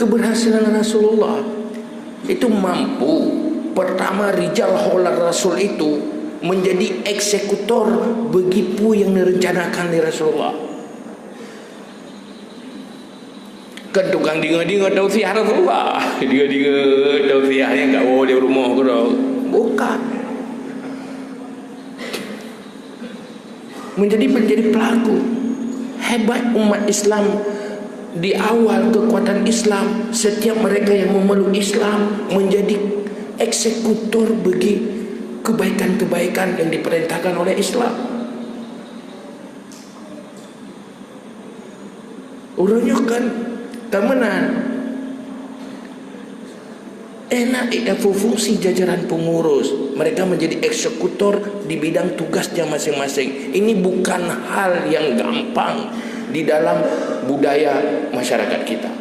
Keberhasilan Rasulullah itu mampu, pertama rijal haular Rasul itu menjadi eksekutor begitu yang direncanakan di Rasulullah. Kan tukang dengar-dengar tausiah Rasulullah, dengar-dengar tausiahnya kat bawah di rumah ke dah. Bukan. Menjadi pelaku. Hebat umat Islam di awal kekuatan Islam, setiap mereka yang memeluk Islam menjadi eksekutor bagi kebaikan-kebaikan yang diperintahkan oleh Islam. Orangnya kan temenan enak fungsi jajaran pengurus, mereka menjadi eksekutor di bidang tugasnya masing-masing. Ini bukan hal yang gampang di dalam budaya masyarakat kita.